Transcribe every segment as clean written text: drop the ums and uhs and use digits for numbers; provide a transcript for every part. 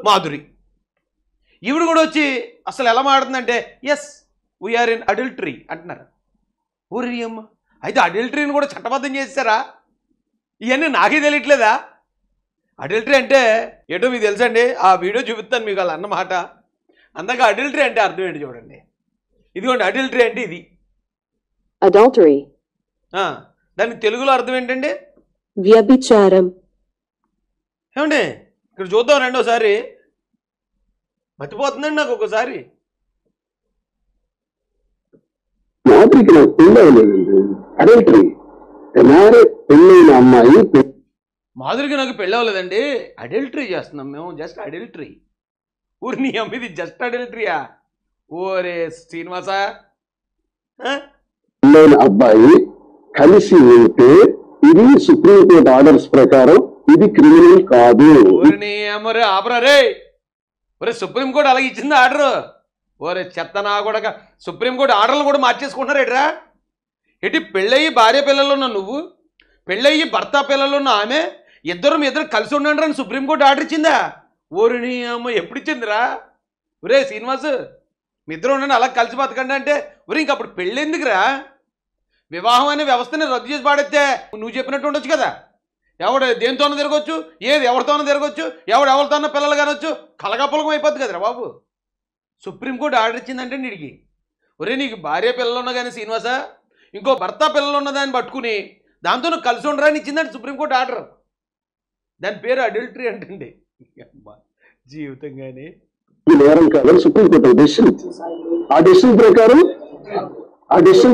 మాధురి. ఈవిడ కూడా వచ్చి అసలు ఎలా మాట్లాడుతుందంటే ఎస్ వీఆర్ ఇన్ అడల్టరీ అంటున్నారు. ఊరి అమ్మ, అయితే అడల్టరీని కూడా చట్టబద్ధం చేస్తారా? ఇవన్నీ నాకే తెలియట్లేదా? అడల్టరీ అంటే ఏటో మీకు తెలుసండి, ఆ వీడియో చూపిస్తాను మీకు అలా అన్నమాట. అందాక అడల్టరీ అంటే అర్థం ఏంటి చూడండి. ఇదిగోండి అడల్టరీ అంటే ఇది. అడల్టరీ దానికి తెలుగులో అర్థం ఏంటండి? వ్యభిచారం. ఏమండి ఇక్కడ చూద్దాం రెండోసారి, మర్చిపోతుందండి నాకు ఒకసారి. మాధురికి నాకు పెళ్ళి అవ్వలేదండి, అడల్టరీ. పెళ్ళైన అమ్మాయి మాధురికి నాకు పెళ్ళి అవ్వలేదండి, అడల్టరీ చేస్తున్నాం మేము, జస్ట్ అడల్టరీ. ఊరి నీ అమ్మ, ఇది జస్ట్ అడల్టరీయా? ఓరే శ్రీనివాస, పెళ్ళైన అబ్బాయి కలిసి ఉంటే ఇది సుప్రీంకోర్టు ఆర్డర్స్ ప్రకారం ఇది క్రిమినల్ కాదు. ఊరి నీ అమ్మరే ఆపరా రే. ఒరే సుప్రీంకోర్టు అలాగే ఇచ్చింది ఆర్డర్. ఓరే చెత్తనా కూడా, సుప్రీంకోర్టు ఆర్డర్లు కూడా మార్చేసుకుంటున్నారు ఎట్రా? ఎటు పెళ్ళయ్యి భార్య పిల్లలు ఉన్న నువ్వు, పెళ్ళయ్యి భర్త పిల్లలు ఉన్న ఆమె, ఇద్దరు కలిసి ఉండండి అని సుప్రీంకోర్టు ఆర్డర్ ఇచ్చిందా? ఓరిని అమ్మ ఎప్పుడు ఇచ్చిందిరా? ఒరే శ్రీనివాస్, మీ ఇద్దరు ఉండండి అలా కలిసి బతకండి అంటే, ఒరే ఇంక అప్పుడు పెళ్ళి ఎందుకురా? వివాహం అనే వ్యవస్థని రద్దు చేసి పాడైతే నువ్వు చెప్పినట్టు ఉండొచ్చు కదా. ఎవడు దేనితోనో తిరగొచ్చు, ఏది ఎవరితోనో తిరగొచ్చు, ఎవరితోనో పిల్లలు కానొచ్చు, కలగపులకం అయిపోద్ది కదరా బాబు. సుప్రీంకోర్టు ఆర్డర్ ఇచ్చిందంటే నీడికి, ఒరే నీకు భార్య పిల్లలు ఉన్నా కానీ శ్రీనివాస, ఇంకో భర్త పిల్లలు ఉన్నదాన్ని పట్టుకుని దాంతో నువ్వు కలిసి ఉండరాని ఇచ్చిందంటే సుప్రీంకోర్టు ఆర్డర్. దాని పేరు అడల్టరీ అంటండి. జీవితంగానే నేరం కాదని సుప్రీంకోర్టు డెసిషన్ ఇచ్చింది. ఆ డెసిషన్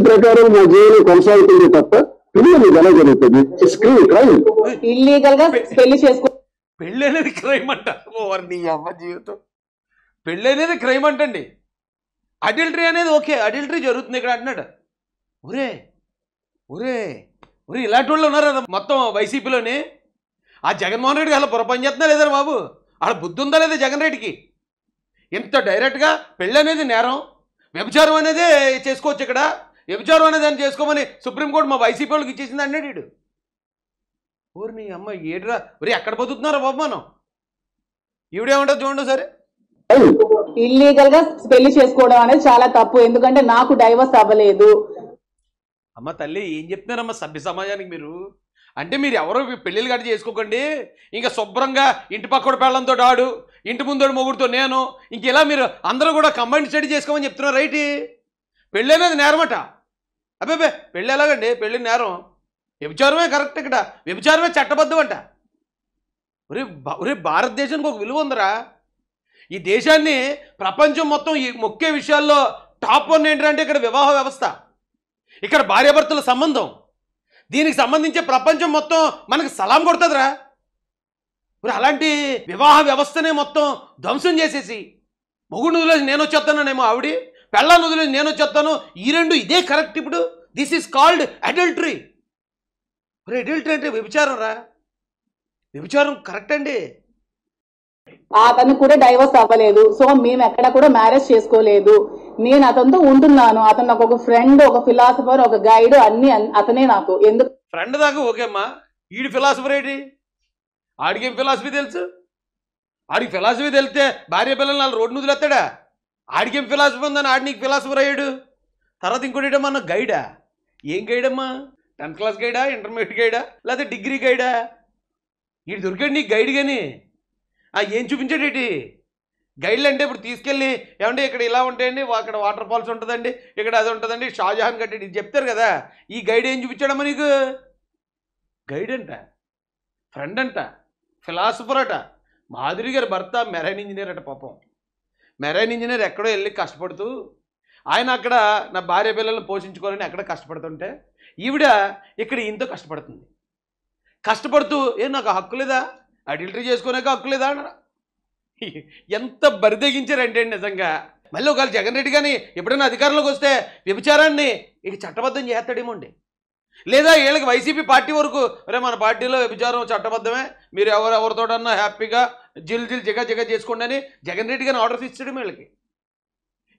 ప్రకారం మా జీవనం కొనసాగుతుంది తప్ప పిల్లలు ఎలా జరుగుతుంది? ఇల్లీగల్ గా పెళ్లి చేసుకో, పెళ్ళి అనేది క్రైమ్ అంట. నీ అమ్మ జీవితం, పెళ్ళి అనేది క్రైమ్ అంటండి. అడల్టరీ అనేది ఓకే, అడల్టరీ జరుగుతుంది ఇక్కడ అంటున్నాడు. ఒరే ఒరే ఒరే ఇలాంటి వాళ్ళు ఉన్నారా మొత్తం వైసీపీలోని? ఆ జగన్మోహన్ రెడ్డికి అసలు పొరపని చేస్తున్నా లేదా బాబు? ఆడ బుద్ధి ఉందా లేదా జగన్ రెడ్డికి? ఇంత డైరెక్ట్గా పెళ్ళి అనేది నేరం, వ్యభిచారం అనేది చేసుకోవచ్చు ఇక్కడ, వ్యభిచారం అనేది అని చేసుకోమని సుప్రీంకోర్టు మా వైసీపీ వాళ్ళకి ఇచ్చేసింది అన్నాడు వీడు. ఊరి నీ అమ్మ ఏడురా, ఒరే ఎక్కడ బతుకుతున్నారా బాబు మనం? ఈవిడేమంటారు చూడండి సరే. ఇల్లీగల్ గా పెళ్లి చేసుకోవడం అనేది చాలా తప్పు, ఎందుకంటే నాకు డైవర్స్ అవ్వలేదు. అమ్మ తల్లి ఏం చెప్తున్నారమ్మా సభ్య సమాజానికి మీరు? అంటే మీరు ఎవరో పెళ్ళిళ్ళు గట్ట చేసుకోకండి, ఇంకా శుభ్రంగా ఇంటి పక్కడు పెళ్ళంతో ఆడు, ఇంటి ముందోడు మొగుడుతో నేను, ఇంక ఇలా మీరు అందరూ కూడా కంబైన్ స్టడీ చేసుకోమని చెప్తున్నారు రైట్? పెళ్ళి అనేది నేరమట. అబ్బాబే పెళ్ళి ఎలాగండి? పెళ్ళి నేరం, వ్యభిచారమే కరెక్ట్, ఇక్కడ వ్యభిచారమే చట్టబద్ధం అంట. ఒరే భారతదేశానికి ఒక విలువ ఉందరా. ఈ దేశాన్ని ప్రపంచం మొత్తం ఈ ముఖ్య విషయాల్లో టాప్ 1 ఏంటంటే ఇక్కడ వివాహ వ్యవస్థ, ఇక్కడ భార్యాభర్తల సంబంధం. దీనికి సంబంధించి ప్రపంచం మొత్తం మనకు సలాం కొడుతుందిరా. మరి అలాంటి వివాహ వ్యవస్థనే మొత్తం ధ్వంసం చేసేసి, మొగుడు వదిలేసి నేను వచ్చేస్తానేమో ఆవిడి, పెళ్ళాన్ని వదిలేసి నేను వచ్చేస్తాను, ఈ రెండు ఇదే కరెక్ట్. ఇప్పుడు దిస్ ఈజ్ కాల్డ్ అడల్టరీ. మరి అడల్టరీ అంటే వ్యభిచారం రా, వ్యభిచారం కరెక్ట్ అండి. అతను కూడా డైవర్స్ అవ్వలేదు, సో మేము ఎక్కడ కూడా మ్యారేజ్ చేసుకోలేదు. నేను అతనితో ఉంటున్నాను, అతను నాకు ఒక ఫ్రెండ్, ఒక ఫిలాసఫర్, ఒక గైడ్, అన్ని అతనే నాకు. ఎందుకు ఫ్రెండ్ దాకా ఓకే అమ్మా, ఈడి ఫిలాసఫర్ ఏంటి? ఆడికేం ఫిలాసఫీ తెలుసు? ఆడికి ఫిలాసఫీ తెలిస్తే భార్య పిల్లలు వాళ్ళు రోడ్డు వదిలేస్తాడా? ఆడికేం ఫిలాసఫీ ఉందని ఆడి నీకు ఫిలాసఫర్ అయ్యాడు. తర్వాత ఇంకోటి ఏమన్నా గైడా? ఏం గైడ్ అమ్మా? 10th క్లాస్ గైడా, ఇంటర్మీడియట్ గైడా, లేకపోతే డిగ్రీ గైడా? ఈడు దొరికాడు నీకు గైడ్ కానీ ఏం చూపించాడేటి? గైడ్లు అంటే ఇప్పుడు తీసుకెళ్ళి ఏమంటే ఇక్కడ ఇలా ఉంటాయండి, అక్కడ వాటర్ ఫాల్స్ ఉంటుందండి, ఇక్కడ అది ఉంటుందండి, షాజహాన్ కట్టేది ఇది చెప్తారు కదా. ఈ గైడ్ ఏం చూపించాడమ్మా నీకు? గైడ్ అంట, ఫ్రెండ్ అంట, ఫిలాసఫర్ అట. మాధురి గారి భర్త మెరైన్ ఇంజనీర్ అట. పాపం మెరైన్ ఇంజనీర్ ఎక్కడో వెళ్ళి కష్టపడుతూ, ఆయన అక్కడ నా భార్య పిల్లలను పోషించుకోవాలని ఎక్కడ కష్టపడుతుంటే, ఈవిడ ఇక్కడ ఈయనతో కష్టపడుతుంది. కష్టపడుతూ నాకు హక్కు లేదా, అడల్టరీ చేసుకునేక హక్కు లేదా అన్నారా? ఎంత బరిదెగించారంటే నిజంగా. మళ్ళీ ఒకవేళ జగన్ రెడ్డి కానీ ఎప్పుడైనా అధికారంలోకి వస్తే వ్యభిచారాన్ని ఇక చట్టబద్ధం చేస్తాడేమో అండి. లేదా వీళ్ళకి వైసీపీ పార్టీ వరకు అరే మన పార్టీలో వ్యభిచారం చట్టబద్ధమే, మీరు ఎవరితోటన్నా హ్యాపీగా జిల్ జిగ జిగ చేసుకోండి అని జగన్ రెడ్డి గారిని ఆర్డర్స్ ఇచ్చాడు వీళ్ళకి.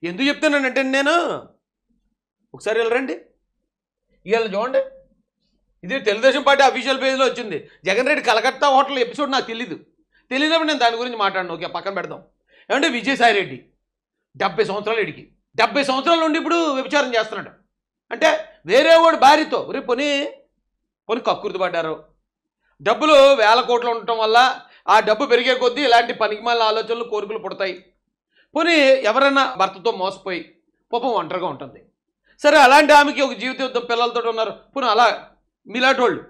ఎందుకు చెప్తున్నానంటే నేను ఒకసారి వెళ్ళరండి, ఇవాళ చూడండి, ఇది తెలుగుదేశం పార్టీ అఫీషియల్ పేజ్లో వచ్చింది. జగన్ రెడ్డి కలకత్తా హోటల్ ఎపిసోడ్ నాకు తెలీదు, తెలియనప్పుడు నేను దాని గురించి మాట్లాడను, ఓకే పక్కన పెడదాం. ఏమంటే విజయసాయి రెడ్డి 70 సంవత్సరాలు ఇడికి 70 సంవత్సరాల నుండి ఇప్పుడు వ్యభిచారం చేస్తున్నాడు. అంటే వేరే వాడు భార్యతో రేపు పోనీ కక్కుర్తి పడ్డారు, డబ్బులు వేల కోట్లు ఉండటం వల్ల ఆ డబ్బు పెరిగే కొద్దీ ఇలాంటి పనికిమాలిన ఆలోచనలు కోరికలు పుడతాయి. పోనీ ఎవరైనా భర్తతో మోసపోయి పాపం ఒంటరిగా ఉంటుంది, సరే అలాంటి ఆమెకి ఒక జీవిత యుద్ధం పిల్లలతో ఉన్నారు, పోనీ అలా మీలాంటి వాళ్ళు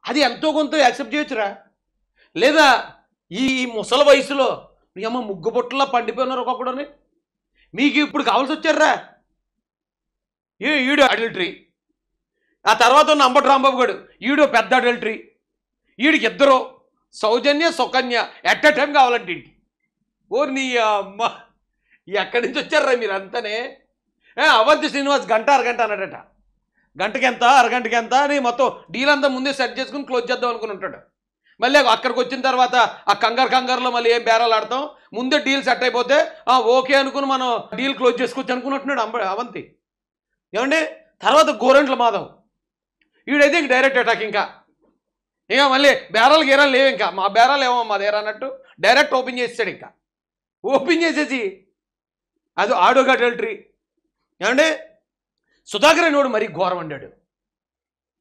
అది ఎంతో కొంత యాక్సెప్ట్ చేయొచ్చురా. లేదా ఈ ముసలి వయసులో మీ అమ్మ ముగ్గు బొట్టలా పండిపోయినారు ఒక్కొక్కడని, మీకు ఇప్పుడు కావాల్సి వచ్చారా ఈడు అడల్టరీ, ఆ తర్వాత ఉన్న అంబటి రాంబాబు గారు ఈడు పెద్ద అడల్టరీ, వీడికి ఇద్దరు సౌజన్య సుకన్య ఎట్ ఎ టైం కావాలంటే ఇంటి ఓ నీ అమ్మ ఎక్కడి నుంచి వచ్చారా మీరు అంతానే. అవంతి శ్రీనివాస్ గంట అరగంట అన్నాడట, గంటకి ఎంత అరగంటకి ఎంత అని మొత్తం డీల్ అంతా ముందే సెట్ చేసుకుని క్లోజ్ చేద్దాం అనుకుని ఉంటాడు. మళ్ళీ అక్కడికి వచ్చిన తర్వాత ఆ కంగారులో మళ్ళీ ఏం బేరాలు ఆడతాం, ముందే డీల్ సెట్ అయిపోతే ఓకే అనుకుని మనం డీల్ క్లోజ్ చేసుకోవచ్చు అనుకున్నట్టున్నాడు అవంతి. ఏమండి తర్వాత గోరంట్ల మాధవ్ వీడైతే ఇంక డైరెక్ట్ అటాక్, ఇంకా మళ్ళీ బేరాలు గేరాలు లేవు, ఇంకా మా బేరాలు ఏమో మా దగ్గర అన్నట్టు డైరెక్ట్ ఓపెన్ చేసాడు. ఇంకా ఓపెన్ చేసేసి అది ఆడోగా అడల్టరీ. ఏమంటే సుధాకర్ అనేవాడు మరీ ఘోరం అన్నాడు,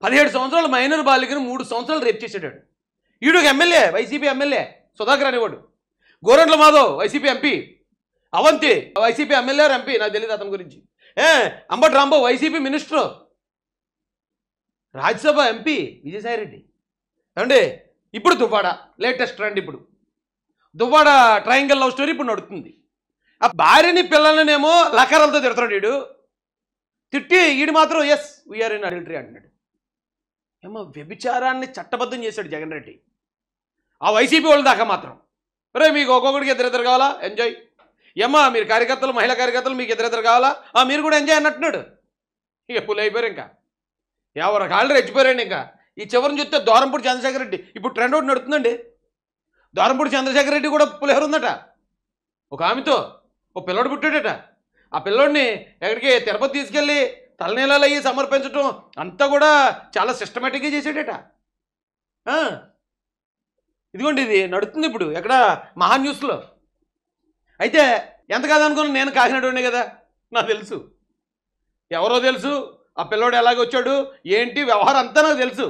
17 సంవత్సరాల మైనర్ బాలికను 3 సంవత్సరాలు రేపు చేసాడు. ఈడొక ఎమ్మెల్యే, వైసీపీ ఎమ్మెల్యే సుధాకర్ అనేవాడు, Gorantla Madhav YCP MP, Avanthi YCP MLA MP, నాకు తెలియదు అతని గురించి. Ambati Rambabu YCP minister, Rajya Sabha MP Vijayasai Reddy. ఏమండి ఇప్పుడు దువ్వాడ లేటెస్ట్ ట్రెండ్, ఇప్పుడు దువ్వాడ ట్రయాంగిల్ లవ్ స్టోరీ ఇప్పుడు నడుస్తుంది. ఆ భార్యని పిల్లలనేమో లకారాలతో తిడుతున్నాడు వీడు, తిట్టి వీడు మాత్రం ఎస్ వీఆర్ ఇన్ అడల్టరీ అంటున్నాడు. ఏమో వ్యభిచారాన్ని చట్టబద్ధం చేశాడు జగన్ రెడ్డి. ఆ వైసీపీ వాళ్ళు దాకా మాత్రం రే మీకు ఒక్కొక్కడికి ఇద్దరిద్దరు కావాలా ఎంజాయ్, ఏమ్మా మీరు కార్యకర్తలు మహిళా కార్యకర్తలు మీకు ఇద్దరిద్దరు కావాలా మీరు కూడా ఎంజాయ్ అన్నట్టున్నాడు. ఇక పుల్ అయిపోయారు, ఇంకా ఎవరు కాళ్ళు రెచ్చిపోయారండి. ఇంకా ఈ చివరిని చూస్తే దూరంపూడి చంద్రశేఖర్ రెడ్డి ఇప్పుడు ట్రెండ్ ఒకటి నడుతుందండి. దూరంపూడి చంద్రశేఖర్ రెడ్డి కూడా పులిహోర ఉందట, ఒక ఆమెతో ఓ పిల్లోడు పుట్టాడట. ఆ పిల్లోడిని ఎక్కడికి తిరుపతి తీసుకెళ్ళి తలనీలాలు అయ్యి సమర్పించడం అంతా కూడా చాలా సిస్టమేటిక్గా చేసాడట. ఇదిగోండి ఇది నడుస్తుంది ఇప్పుడు ఎక్కడ మహా న్యూస్లో. అయితే ఎంత కాదనుకున్నా నేను కాకినాడ ఉండే కదా, నాకు తెలుసు ఎవరో తెలుసు, ఆ పిల్లోడు ఎలాగొచ్చాడు ఏంటి వ్యవహారం అంతా నాకు తెలుసు.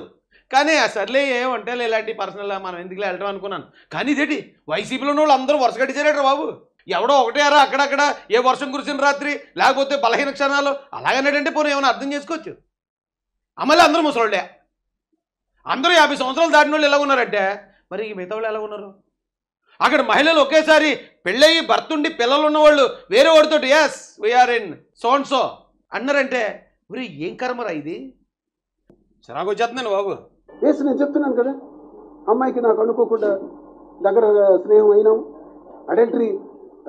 కానీ సర్లే ఏమంటే ఇలాంటి పర్సనల్ మనం ఎందుకులే వెళ్ళడం అనుకున్నాను. కానీ ఇదేంటి వైసీపీలో ఉన్న వాళ్ళు అందరూ వరుస కట్టించారట బాబు, ఎవడో ఒకటేరా అక్కడక్కడ ఏ వర్షం కురిసిన రాత్రి లేకపోతే బలహీన క్షణాలు అలాగనేటంటే పోనీ ఏమైనా అర్థం చేసుకోవచ్చు. అమలే అందరూ ముసలోళ్ళే, అందరూ 50 సంవత్సరాలు దాటిన వాళ్ళు ఎలా ఉన్నారంటే మరి మిగతా వాళ్ళు ఎలా ఉన్నారు. అక్కడ మహిళలు ఒకేసారి పెళ్ళయి భర్తుండి పిల్లలు ఉన్నవాళ్ళు వేరే వాడితో ఎస్ వీఆర్ ఇన్ సో అన్నారంటే మరి ఏం కర్మరా ఇది, చిరాకు వచ్చేస్తున్నాను బాబు. వేసి నేను చెప్తున్నాను కదా, అమ్మాయికి నాకు అనుకోకుండా దగ్గర స్నేహం అయినాం,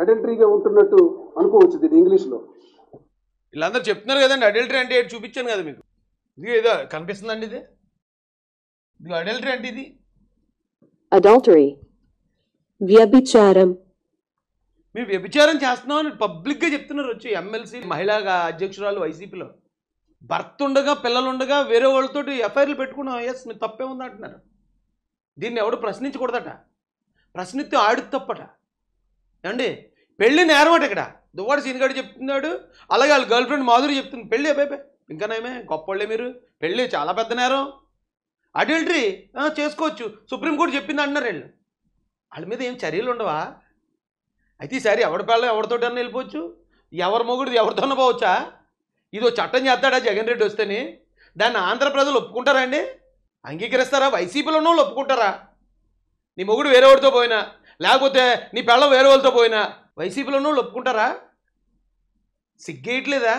అడల్టరీగా ఉంటున్నట్టు అనుకోవచ్చు ఇది ఇంగ్లీష్లో. వీళ్ళందరూ చెప్తున్నారు కదండి అడల్టరీ అంటే ఏంటి చూపించాను కదా మీకు, ఇది ఏదో కనిపిస్తుందండి, ఇది అడల్టరీ అంటే ఇది adultery, వ్యభిచారం. మేము వ్యభిచారం చేస్తున్నామని పబ్లిక్గా చెప్తున్నారు వచ్చి ఎమ్మెల్సీ మహిళా అధ్యక్షురాలు వైసీపీలో. భర్త ఉండగా పిల్లలుండగా వేరే వాళ్ళతో ఎఫ్ఐఆర్లు పెట్టుకున్నాం, ఎస్ మీరు తప్పే ఉంది అంటున్నారు. దీన్ని ఎవడు ప్రశ్నించకూడదట, ప్రశ్నిస్తే ఆడు తప్పట. ఏమండి పెళ్ళి నేరం అట. ఇక్కడ దువ్వాడ సీనిగాడు చెప్తున్నాడు, అలాగే వాళ్ళ గర్ల్ ఫ్రెండ్ మాధురి చెప్తుంది పెళ్ళి అబ్బాయి ఇంకానేమే గొప్పవాళ్ళే మీరు, పెళ్ళి చాలా పెద్ద నేరం, అడల్టరీ చేసుకోవచ్చు సుప్రీంకోర్టు చెప్పింది అంటున్నారు. వీళ్ళు వాళ్ళ మీద ఏం చర్యలు ఉండవా? అయితే ఈసారి ఎవడి పిల్లలు ఎవరితోటి అన్న వెళ్ళిపోవచ్చు, ఎవరి మొగుడు ఎవరితోనే పోవచ్చా? ఇదో చట్టం చేస్తాడా జగన్ రెడ్డి వస్తేనే? దాన్ని ఆంధ్ర ప్రజలు ఒప్పుకుంటారా అండి? అంగీకరిస్తారా? వైసీపీలో ఉన్న వాళ్ళు ఒప్పుకుంటారా? నీ మొగుడు వేరే వాడితో పోయినా లేకపోతే నీ పిల్ల వేరే వాళ్ళతో పోయినా వైసీపీలో ఉన్న వాళ్ళు ఒప్పుకుంటారా? సిగ్గేయట్లేదా?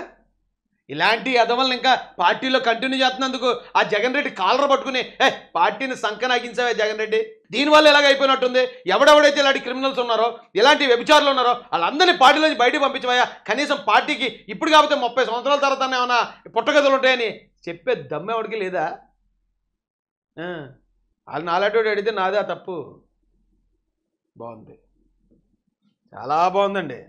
ఇలాంటి అదవల్ని ఇంకా పార్టీలో కంటిన్యూ చేస్తున్నందుకు ఆ జగన్ రెడ్డి కాలర్ పట్టుకుని పార్టీని సంకనాగించావే జగన్ రెడ్డి, దీనివల్ల ఎలాగైపోయినట్టుంది. ఎవడెవడైతే ఇలాంటి క్రిమినల్స్ ఉన్నారో ఇలాంటి వ్యభిచారులు ఉన్నారో వాళ్ళందరినీ పార్టీలోంచి బయటకు పంపించవయ్యా, కనీసం పార్టీకి ఇప్పుడు కాకపోతే 30 సంవత్సరాల తర్వాత ఏమన్నా పుట్టగదులు ఉంటాయని చెప్పే దమ్మెవడికి లేదా? వాళ్ళు నాలాంటి అడిగితే నాదే తప్పు. బాగుంది, చాలా బాగుందండి.